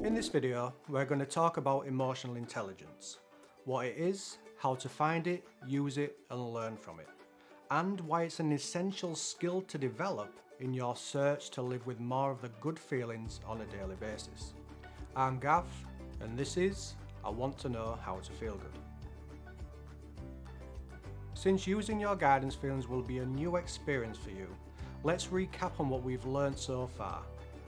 In this video, we're going to talk about emotional intelligence, what it is, how to find it, use it and learn from it, and why it's an essential skill to develop in your search to live with more of the good feelings on a daily basis. I'm Gav, and this is I Want to Know How to Feel Good. Since using your guidance feelings will be a new experience for you, let's recap on what we've learned so far.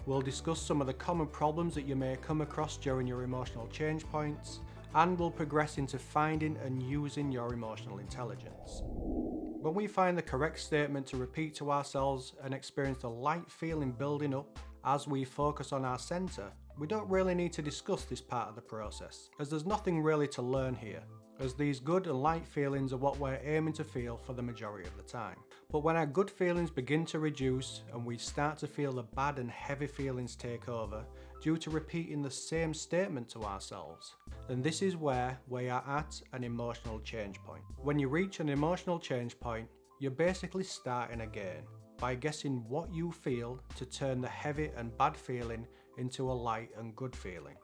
We'll discuss some of the common problems that you may come across during your emotional change points, and we'll progress into finding and using your emotional intelligence. When we find the correct statement to repeat to ourselves and experience the light feeling building up as we focus on our centre, we don't really need to discuss this part of the process, as there's nothing really to learn here, as these good and light feelings are what we're aiming to feel for the majority of the time. But when our good feelings begin to reduce and we start to feel the bad and heavy feelings take over due to repeating the same statement to ourselves, then this is where we are at an emotional change point. When you reach an emotional change point, you're basically starting again by guessing what you feel to turn the heavy and bad feeling into a light and good feeling.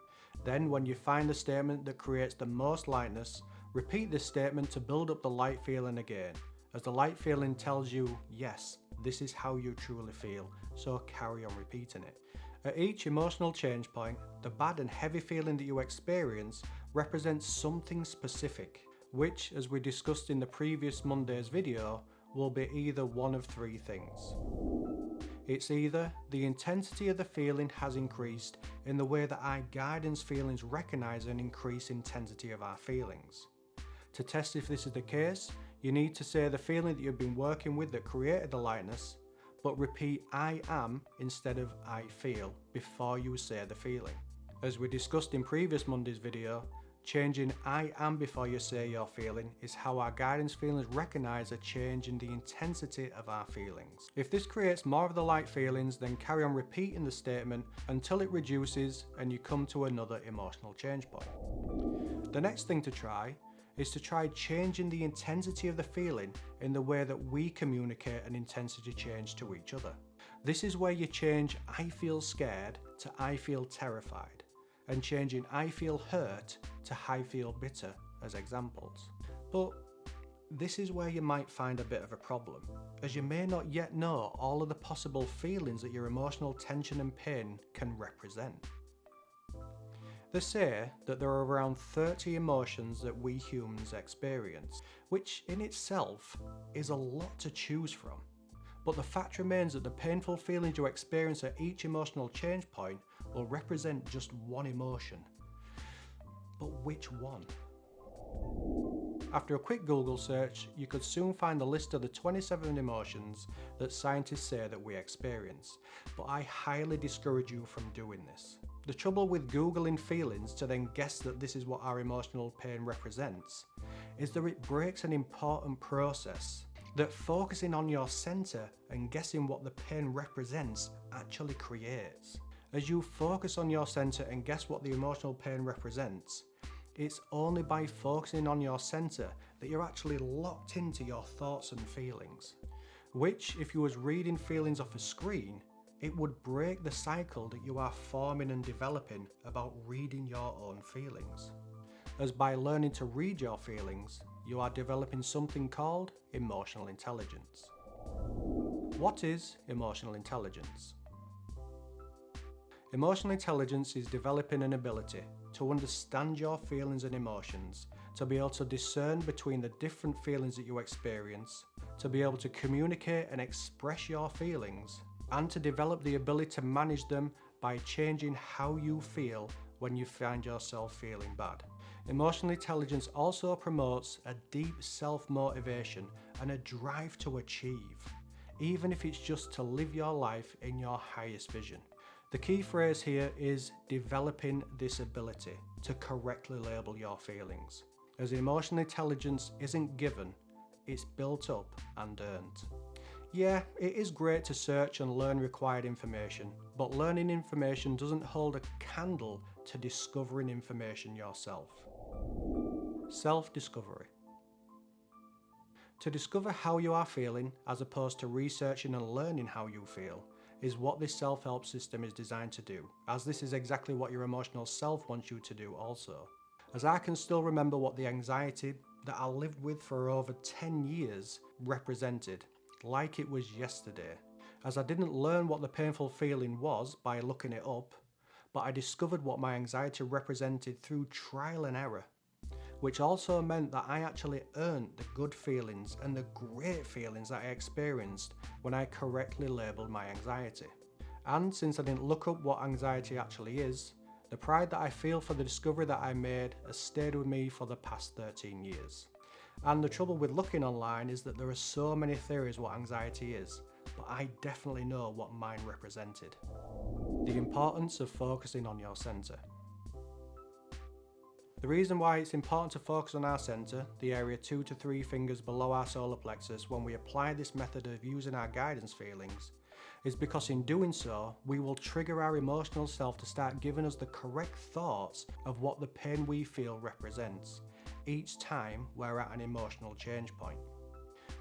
Then when you find the statement that creates the most lightness, repeat this statement to build up the light feeling again, as the light feeling tells you, yes, this is how you truly feel, so carry on repeating it. At each emotional change point, the bad and heavy feeling that you experience represents something specific, which, as we discussed in the previous Monday's video, will be either one of three things. It's either the intensity of the feeling has increased in the way that our guidance feelings recognize an increased intensity of our feelings. To test if this is the case, you need to say the feeling that you've been working with that created the lightness, but repeat I am instead of I feel before you say the feeling. As we discussed in previous Monday's video, changing I am before you say your feeling is how our guidance feelings recognize a change in the intensity of our feelings. If this creates more of the light feelings, then carry on repeating the statement until it reduces and you come to another emotional change point. The next thing to try is to try changing the intensity of the feeling in the way that we communicate an intensity change to each other. This is where you change I feel scared to I feel terrified, and changing I feel hurt to I feel bitter as examples. But this is where you might find a bit of a problem, as you may not yet know all of the possible feelings that your emotional tension and pain can represent. They say that there are around 30 emotions that we humans experience, which in itself is a lot to choose from. But the fact remains that the painful feelings you experience at each emotional change point will represent just one emotion. But which one? After a quick Google search, you could soon find a list of the 27 emotions that scientists say that we experience, but I highly discourage you from doing this. The trouble with Googling feelings to then guess that this is what our emotional pain represents is that it breaks an important process that focusing on your centre and guessing what the pain represents actually creates. As you focus on your centre and guess what the emotional pain represents, it's only by focusing on your centre that you're actually locked into your thoughts and feelings, which, if you was reading feelings off a screen, it would break the cycle that you are forming and developing about reading your own feelings. As by learning to read your feelings, you are developing something called emotional intelligence. What is emotional intelligence? Emotional intelligence is developing an ability to understand your feelings and emotions, to be able to discern between the different feelings that you experience, to be able to communicate and express your feelings, and to develop the ability to manage them by changing how you feel when you find yourself feeling bad. Emotional intelligence also promotes a deep self-motivation and a drive to achieve, even if it's just to live your life in your highest vision. The key phrase here is developing this ability to correctly label your feelings, as emotional intelligence isn't given, it's built up and earned. Yeah, it is great to search and learn required information, but learning information doesn't hold a candle to discovering information yourself. Self-discovery. To discover how you are feeling, as opposed to researching and learning how you feel, is what this self-help system is designed to do, as this is exactly what your emotional self wants you to do also. As I can still remember what the anxiety that I lived with for over 10 years represented, like it was yesterday, as I didn't learn what the painful feeling was by looking it up, but I discovered what my anxiety represented through trial and error, which also meant that I actually earned the good feelings and the great feelings that I experienced when I correctly labelled my anxiety. And since I didn't look up what anxiety actually is, the pride that I feel for the discovery that I made has stayed with me for the past 13 years. And the trouble with looking online is that there are so many theories what anxiety is, but I definitely know what mine represented. The importance of focusing on your centre. The reason why it's important to focus on our centre, the area 2 to 3 fingers below our solar plexus, when we apply this method of using our guidance feelings, is because in doing so, we will trigger our emotional self to start giving us the correct thoughts of what the pain we feel represents, each time we're at an emotional change point.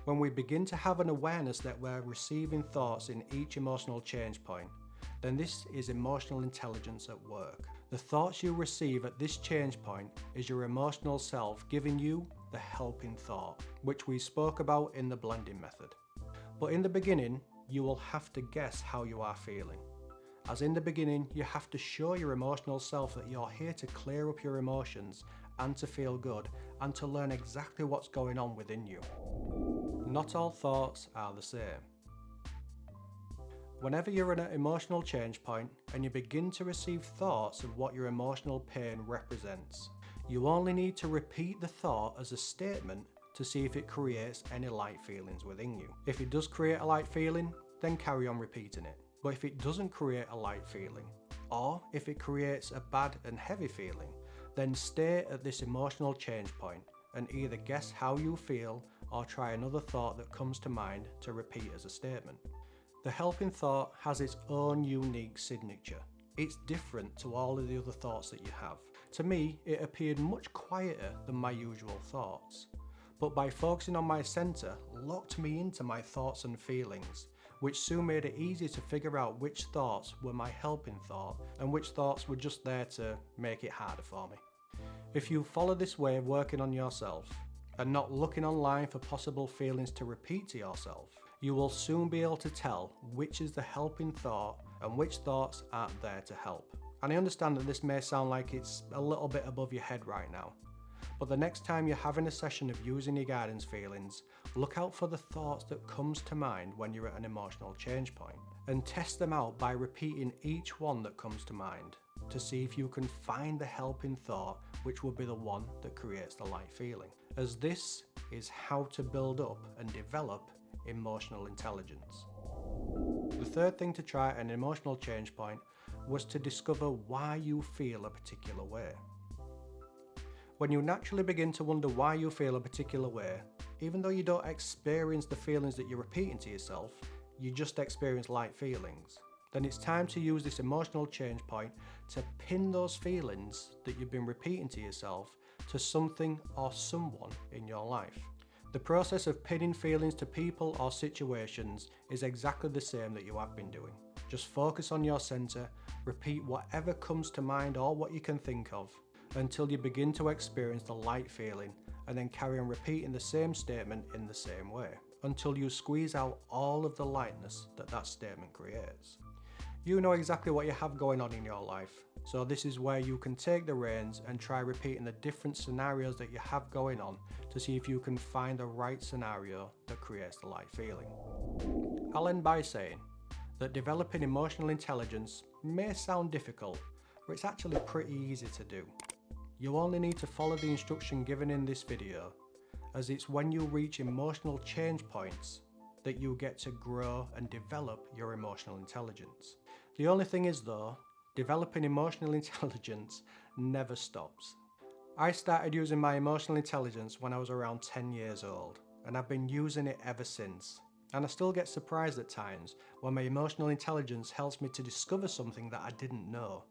When we begin to have an awareness that we're receiving thoughts in each emotional change point, then this is emotional intelligence at work. The thoughts you receive at this change point is your emotional self giving you the helping thought, which we spoke about in the blending method. But in the beginning, you will have to guess how you are feeling. As in the beginning, you have to show your emotional self that you're here to clear up your emotions and to feel good and to learn exactly what's going on within you. Not all thoughts are the same. Whenever you're at an emotional change point and you begin to receive thoughts of what your emotional pain represents, you only need to repeat the thought as a statement to see if it creates any light feelings within you. If it does create a light feeling, then carry on repeating it. But if it doesn't create a light feeling, or if it creates a bad and heavy feeling, then stay at this emotional change point and either guess how you feel or try another thought that comes to mind to repeat as a statement. The helping thought has its own unique signature. It's different to all of the other thoughts that you have. To me, it appeared much quieter than my usual thoughts. But by focusing on my centre, locked me into my thoughts and feelings, which soon made it easy to figure out which thoughts were my helping thought and which thoughts were just there to make it harder for me. If you follow this way of working on yourself and not looking online for possible feelings to repeat to yourself, you will soon be able to tell which is the helping thought and which thoughts aren't there to help. And I understand that this may sound like it's a little bit above your head right now, but the next time you're having a session of using your guidance feelings, look out for the thoughts that comes to mind when you're at an emotional change point, and test them out by repeating each one that comes to mind to see if you can find the helping thought which will be the one that creates the light feeling, as this is how to build up and develop emotional intelligence. The third thing to try at an emotional change point was to discover why you feel a particular way. When you naturally begin to wonder why you feel a particular way, even though you don't experience the feelings that you're repeating to yourself, you just experience light feelings, then it's time to use this emotional change point to pin those feelings that you've been repeating to yourself to something or someone in your life. The process of pinning feelings to people or situations is exactly the same that you have been doing. Just focus on your centre, repeat whatever comes to mind or what you can think of, until you begin to experience the light feeling, and then carry on repeating the same statement in the same way, until you squeeze out all of the lightness that that statement creates. You know exactly what you have going on in your life, so this is where you can take the reins and try repeating the different scenarios that you have going on to see if you can find the right scenario that creates the light feeling. I'll end by saying that developing emotional intelligence may sound difficult, but it's actually pretty easy to do. You only need to follow the instruction given in this video, as it's when you reach emotional change points that you get to grow and develop your emotional intelligence. The only thing is though, developing emotional intelligence never stops. I started using my emotional intelligence when I was around 10 years old, and I've been using it ever since. And I still get surprised at times when my emotional intelligence helps me to discover something that I didn't know.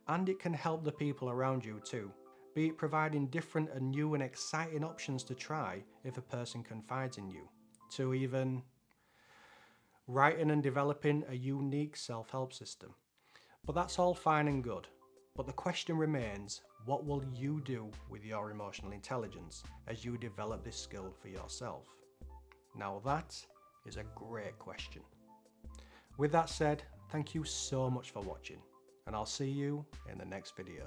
And it can help the people around you too, be it providing different and new and exciting options to try if a person confides in you, to even, writing and developing a unique self-help system. But that's all fine and good. But the question remains, what will you do with your emotional intelligence as you develop this skill for yourself? Now that is a great question. With that said, thank you so much for watching, and I'll see you in the next video.